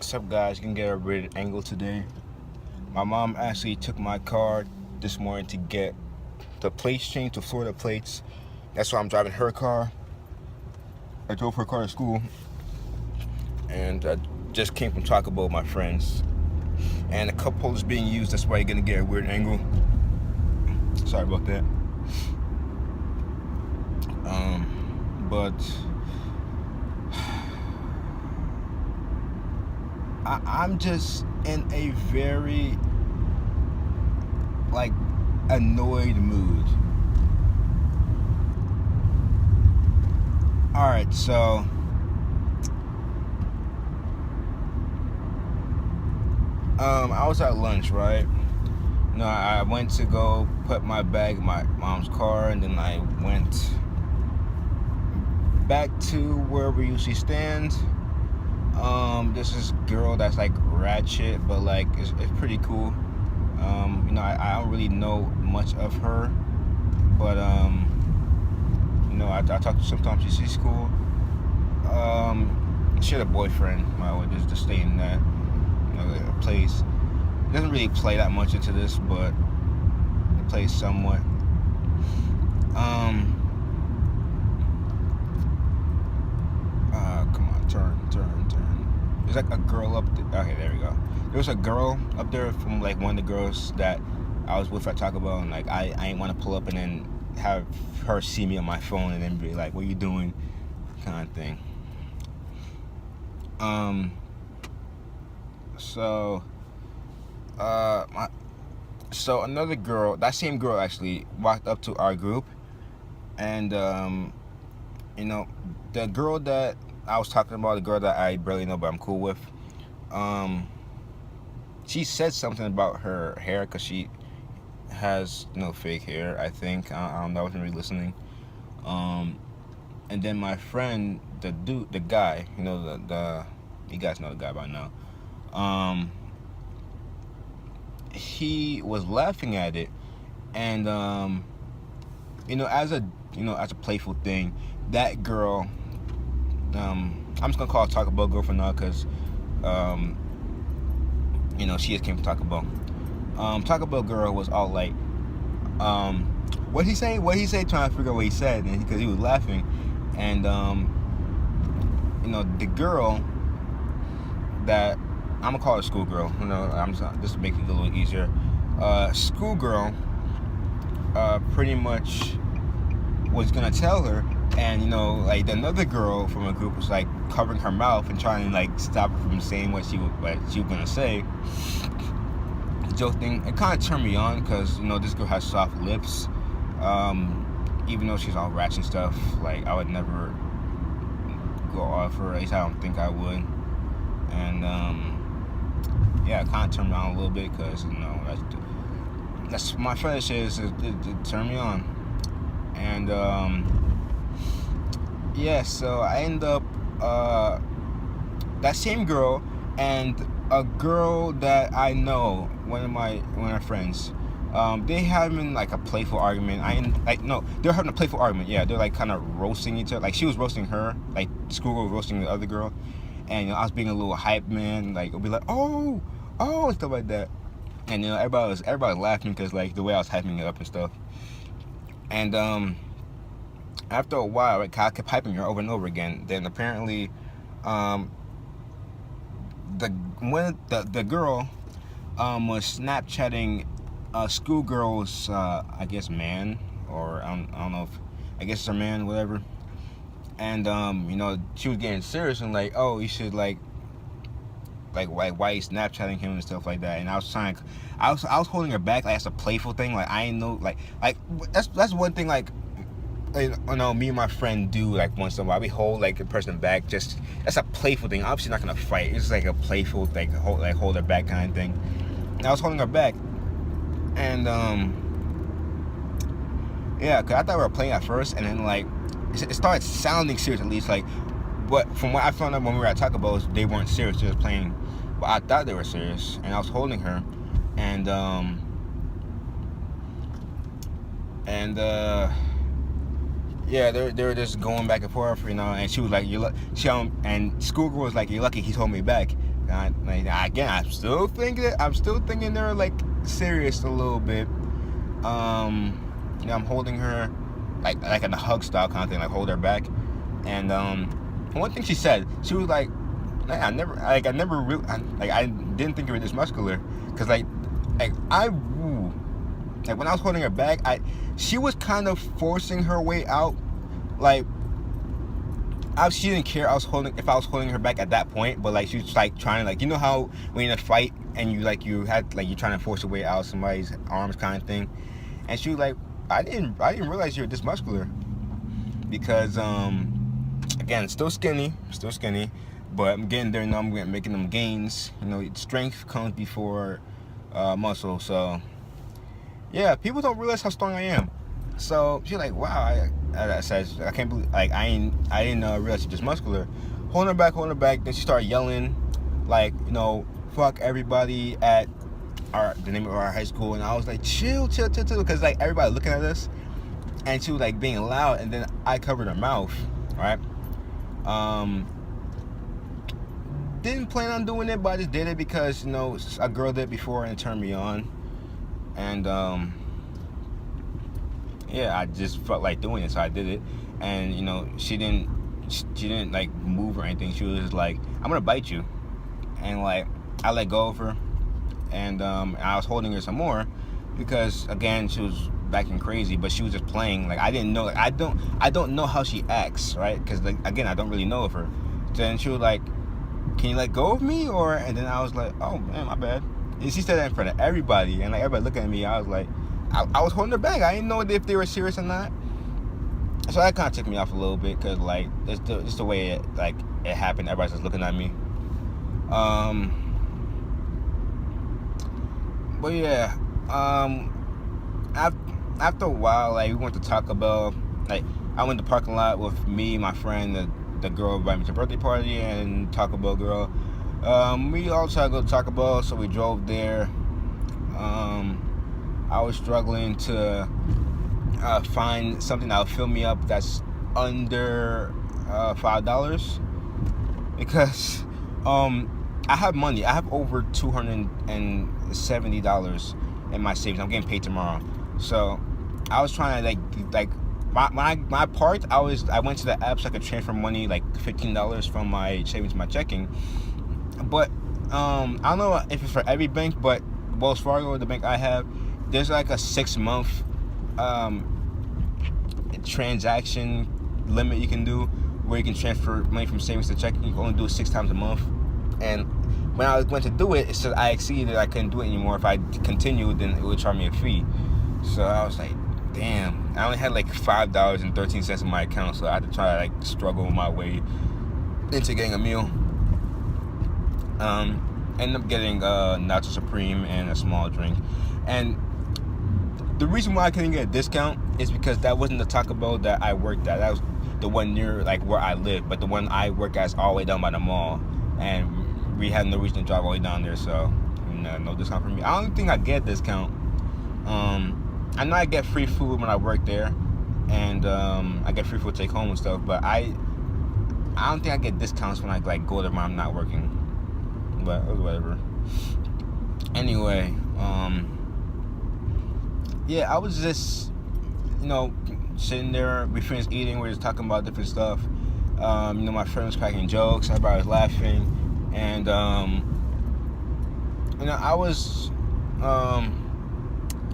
What's up, guys? You can get a weird angle today. My mom actually took my car this morning to get the plates changed to Florida plates. That's why I'm driving her car. I drove her car to school, and I just came from Taco Bell with my friends. And the cup holder's being used. That's why you're gonna get a weird angle. Sorry about that. But I'm just in a very annoyed mood. Alright, so I was at lunch, right? I went to go put my bag in my mom's car, and then I went back to where we usually stand. There's this girl that's ratchet, but it's pretty cool. I don't really know much of her, but I talk to her sometimes. She's cool. She had a boyfriend. I would just stay in that place. It doesn't really play that much into this, but it plays somewhat. Come on, turn. There's a girl up there. Okay, there we go. There was a girl up there from one of the girls that I was with at Taco Bell, and I ain't want to pull up and then have her see me on my phone and then be like, "What are you doing?" kind of thing. So another girl, that same girl actually walked up to our group, and the girl that I was talking about, the girl that I barely know but I'm cool with, she said something about her hair, because she has fake hair, I think. I wasn't really listening. And then my friend, the guy, you guys know the guy by now. He was laughing at it, and as a playful thing, that girl, I'm just gonna call her Taco Bell girl for now, because she just came from Taco Bell. Taco Bell girl was all like, what he say? Trying to figure out what he said, and because he was laughing, and the girl that I'm gonna call her schoolgirl. I'm just to make it a little easier. Schoolgirl, pretty much was gonna tell her, and another girl from a group was covering her mouth and trying to stop her from saying what she was gonna say. The joke thing, it kind of turned me on, because this girl has soft lips. Even though she's all ratchet and stuff, I would never go off her. At least I don't think I would. And it kind of turned me on a little bit, because that's my fetish is it turned me on. And so I end up that same girl and a girl that I know, one of my friends, they having a playful argument. They're having a playful argument. Yeah, they're kind of roasting each other. She was roasting her, the schoolgirl was roasting the other girl, and I was being a little hype man. It'll be oh, and stuff like that. And everybody was laughing, because the way I was hyping it up and stuff. And after a while, I kept hyping her over and over again. Then apparently, the girl was Snapchatting schoolgirl's I guess man, or I don't know if I guess it's her man, whatever. And she was getting serious and oh, you should why you Snapchatting him and stuff like that. And I was holding her back, as a playful thing. I ain't know that's one thing me and my friend do once in a while. We hold a person back, just that's a playful thing. Obviously not gonna fight. It's a playful hold her back kind of thing. And I was holding her back, and cause I thought we were playing at first, and then it started sounding serious, at least but from what I found out when we were at Taco Bell, they weren't serious. They were playing, but I thought they were serious, and I was holding her, and yeah, they were just going back and forth, and she was like, and schoolgirl was like, "You're lucky he told me back." Again, I'm still thinking they're like serious a little bit. I'm holding her like in a hug style kind of thing, like hold her back. And one thing she said, she was like, I didn't think you were this muscular, because like when I was holding her back, she was kind of forcing her way out. Like, she didn't care if I was holding her back at that point, but like she was like trying, like, you know how when you're in a fight and you're trying to force your way out of somebody's arms kind of thing. And she was like, I didn't realize you were this muscular, because again, still skinny, but I'm getting there now. I'm making them gains. Strength comes before muscle. So yeah, people don't realize how strong I am. So she's like, wow. I said, I can't believe, like, I didn't realize you're just muscular. Holding her back. Then she started yelling, like, fuck everybody at the name of our high school. And I was like, chill, because like everybody looking at us, and she was like being loud. And then I covered her mouth, right? Didn't plan on doing it, but I just did it because a girl did it before and it turned me on. And yeah, I just felt like doing it, so I did it. And she didn't like move or anything. She was just like, I'm gonna bite you. And like, I let go of her, and I was holding her some more because, again, she was acting crazy, but she was just playing. Like, I didn't know, I don't know how she acts, right? Because, like, again, I don't really know of her. Then she was like, can you let go of me? And then I was like, oh man, my bad. And she said that in front of everybody, and like everybody looking at me. I was like, I was holding her back. I didn't know if they were serious or not. So that kind of took me off a little bit, because like just the way it happened. Everybody's just looking at me. But yeah, after a while, like, we went to Taco Bell. Like, I went to the parking lot with me, my friend, the girl invited me to a birthday party, and Taco Bell girl. We all tried to go to Taco Bell, so we drove there. I was struggling to find something that would fill me up that's under $5, because I have money. I have over $270 in my savings. I'm getting paid tomorrow, so I was trying to like my part. I went to the app so I could transfer money, like $15 from my savings to my checking. But I don't know if it's for every bank, but Wells Fargo, the bank I have, there's like a 6-month transaction limit you can do, where you can transfer money from savings to checking. You can only do it 6 times a month. And when I went to do it, it said I exceeded. I couldn't do it anymore. If I continued, then it would charge me a fee. So I was like, damn. I only had like $5.13 in my account, so I had to try to like struggle my way into getting a meal. Ended up getting Nacho Supreme and a small drink. And the reason why I couldn't get a discount is because that wasn't the Taco Bell that I worked at. That was the one near like where I live, but the one I work at is all the way down by the mall, and we had no reason to drive all the way down there, so no discount for me. I don't think I get a discount. I know I get free food when I work there, and I get free food to take home and stuff, but I don't think I get discounts when I like go there when I'm not working. But whatever. Anyway, yeah, I was just, sitting there. We finished eating. We were just talking about different stuff. My friend was cracking jokes. Everybody was laughing, and I was,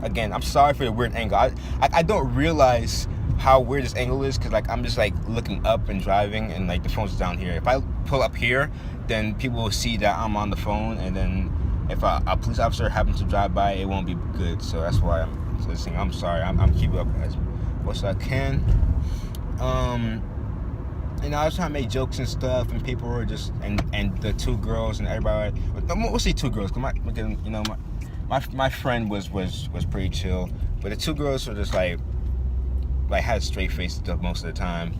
again, I'm sorry for the weird angle. I don't realize how weird this angle is, because like I'm just like looking up and driving, and like the phone's down here. If I pull up here, then people will see that I'm on the phone, and then if a police officer happens to drive by, it won't be good. So that's why I'm listening. I'm sorry. I'm keeping up as much as I can. I was trying to make jokes and stuff, and people were just and the 2 girls and everybody. We'll see 2 girls. My friend was pretty chill, but the 2 girls were just like had a straight face most of the time.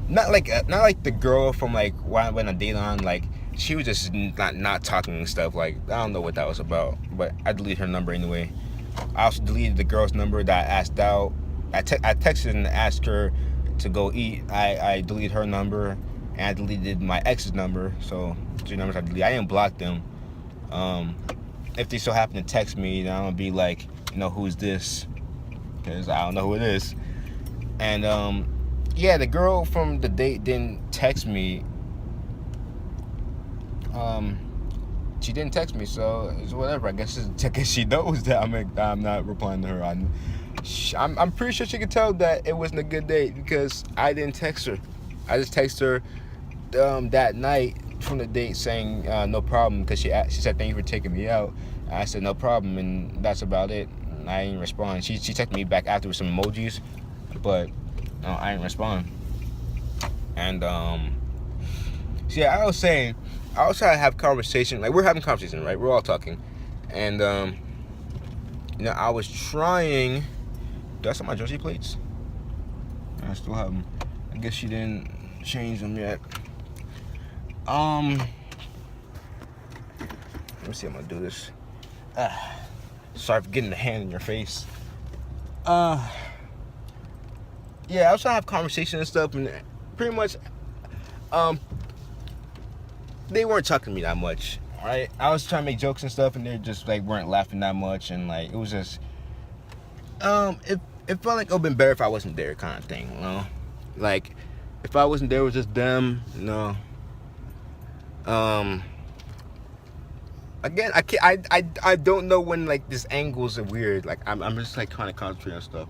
Not like the girl from like when I went on a date on, like she was just not talking and stuff. Like, I don't know what that was about, but I deleted her number anyway. I also deleted the girl's number that I asked out. I texted and asked her to go eat. I deleted her number. and I deleted my ex's number. So 3 numbers I deleted. I didn't block them. If they so happen to text me, then I'm gonna be like, who's this? Because I don't know who it is. And yeah, the girl from the date didn't text me. She didn't text me, so it's whatever. I guess she knows that I'm not replying to her. I'm pretty sure she could tell that it wasn't a good date because I didn't text her. I just texted her that night from the date saying no problem, because she said thank you for taking me out. I said no problem, and that's about it. I didn't respond. She texted me back after with some emojis, but I didn't respond. And so yeah, I was saying, I was trying to have conversation. Like, we're having conversation, right? We're all talking, and I was trying. Do I still have my jersey plates? I still have them. I guess she didn't change them yet. Let me see. I'm gonna do this. Sorry for getting the hand in your face. Yeah, I was trying to have conversation and stuff, and pretty much, they weren't talking to me that much, right? I was trying to make jokes and stuff, and they just like weren't laughing that much, and like it was just, it felt like it would've been better if I wasn't there, kind of thing, Like, if I wasn't there, it was just them, Again, I don't know when like this angles are weird. Like I'm just like trying to concentrate on stuff.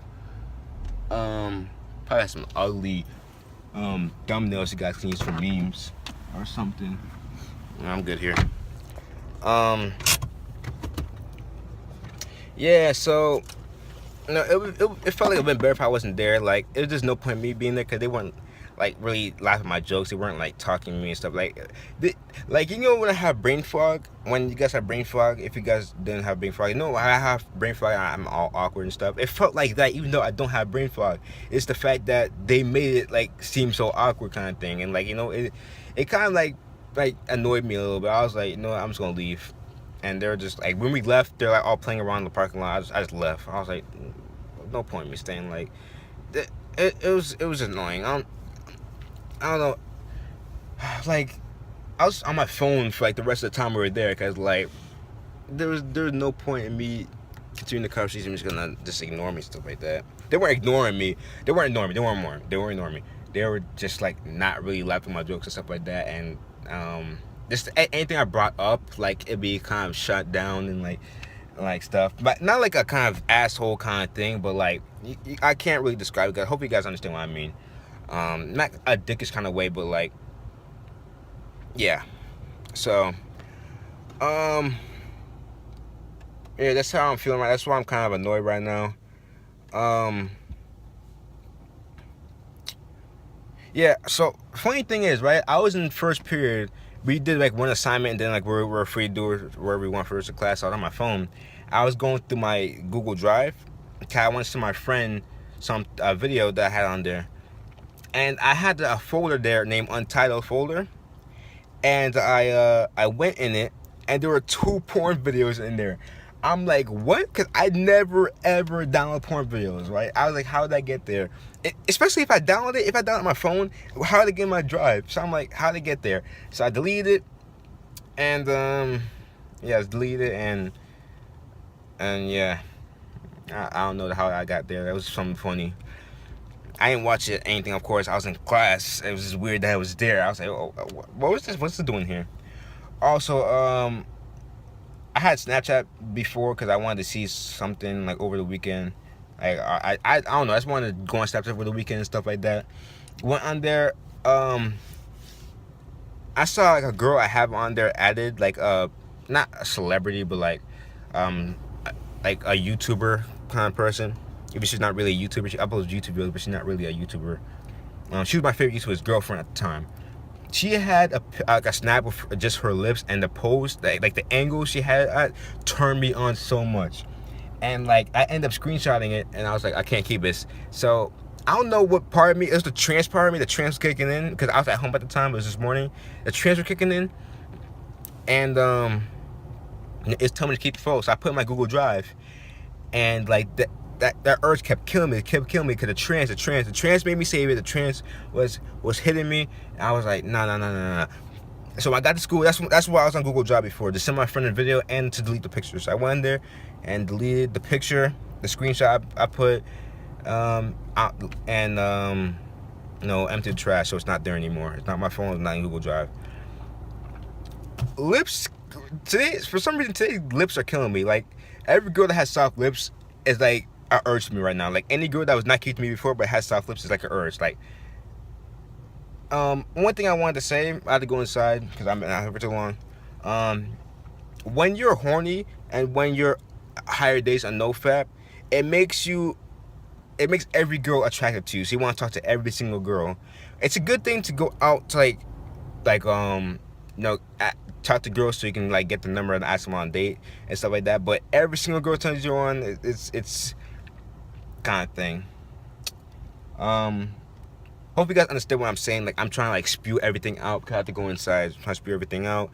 Probably have some ugly thumbnails you guys can use for memes or something. I'm good here. Yeah, so it felt like it would have been better if I wasn't there. Like, it was just no point in me being there because they weren't like really laughing at my jokes. They weren't like talking to me and stuff. Like when I have brain fog, when you guys have brain fog, if you guys didn't have brain fog, I have brain fog. I'm all awkward and stuff. It felt like that, even though I don't have brain fog. It's the fact that they made it like seem so awkward, kind of thing, and like it kind of like annoyed me a little bit. I was like, I'm just gonna leave. And they're just like, when we left, they're like all playing around the parking lot. I just left. I was like, no point in me staying. Like, it was annoying. I don't know. Like, I was on my phone for like the rest of the time we were there, because like there was no point in me continuing the conversation. I'm just gonna just ignore me, stuff like that. They weren't ignoring me. They weren't ignoring me. They were just like not really laughing at my jokes and stuff like that. And just anything I brought up, like, it'd be kind of shut down and like stuff, but not like a kind of asshole kind of thing, but like I can't really describe it. I hope you guys understand what I mean. Not a dickish kind of way, but like, yeah. So yeah, that's how I'm feeling right. That's why I'm kind of annoyed right now. Yeah, so funny thing is, right, I was in first period. We did like one assignment, and then like we're free to do it wherever we want for the rest of class. I was on my phone. I was going through my Google Drive. I went to my friend some video that I had on there, and I had a folder there named Untitled folder, and I went in it, and there were 2 porn videos in there. I'm like, what? Because I never ever download porn videos, right? I was like, how did I get there? Especially if I download it on my phone, how did it get in my drive? So I'm like, how did it get there? So I deleted it, and yeah, I deleted it, and yeah, I don't know how I got there. That was something funny. I didn't watch it, anything, of course. I was in class. It was just weird that I was there. I was like, oh, what was this? What's this doing here? Also, I had Snapchat before because I wanted to see something like over the weekend. Like, I don't know. I just wanted to go on Snapchat over the weekend and stuff like that. Went on there. I saw like a girl I have on there added, like not a celebrity, but like a YouTuber kind of person. If she's not really a YouTuber, she uploads YouTube videos, but she's not really a YouTuber. She was my favorite YouTuber's girlfriend at the time. She had a snap of just her lips, and the pose, like the angle she had, turned me on so much. And like I ended up screenshotting it, and I was like, I can't keep this. So I don't know what part of me, it was the trance part of me. The trance was kicking in because I was at home at the time. It was this morning. The trance was kicking in, and it's telling me to keep the photo. So I put it in my Google Drive, and like that urge kept killing me. It kept killing me because the trance made me save it. The trance was hitting me. And I was like, nah. So I got to school. That's why I was on Google Drive before, to send my friend a video and to delete the picture. So I went in there and deleted the picture, the screenshot I put, out, and emptied the trash, so it's not there anymore. It's not my phone. It's not in Google Drive. Lips today, for some reason today, lips are killing me. Like every girl that has soft lips is like an urge to me right now. Like any girl that was not cute to me before but has soft lips is like an urge. Like one thing I wanted to say, I had to go inside because I've been out here for too long. When you're horny and when you're higher days on NoFap, it makes every girl attractive to you. So you want to talk to every single girl. It's a good thing to go out to talk to girls so you can like get the number and ask them on a date and stuff like that. But every single girl turns you on. It's kind of thing. Hope you guys understand what I'm saying. Like I'm trying to like spew everything out because I have to go inside, trying to spew everything out.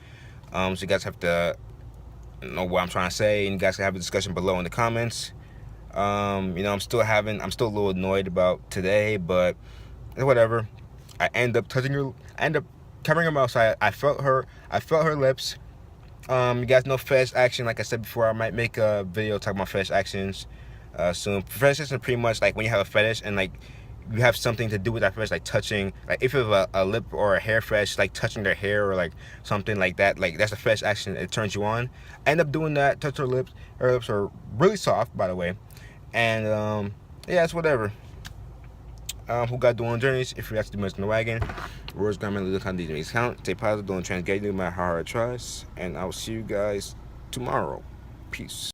So you guys have to know what I'm trying to say, and you guys can have a discussion below in the comments. I'm still a little annoyed about today, but whatever. I end up covering her mouth. So I felt her lips. You guys know fetish action. Like I said before, I might make a video talking about fetish actions soon. Fetish action is pretty much like when you have a fetish and like you have something to do with that fetish, like touching, like if you have a lip or a hair fetish, like touching their hair or like something like that, like that's a fetish action. It turns you on. I end up doing that. Touch her lips. Her lips are really soft, by the way. And yeah, it's whatever. Who got doing journeys? If you have to do much in the wagon, words, grammar, legal content, these makes count. Stay positive, don't transgate, no matter how hard it tries. And I will see you guys tomorrow. Peace.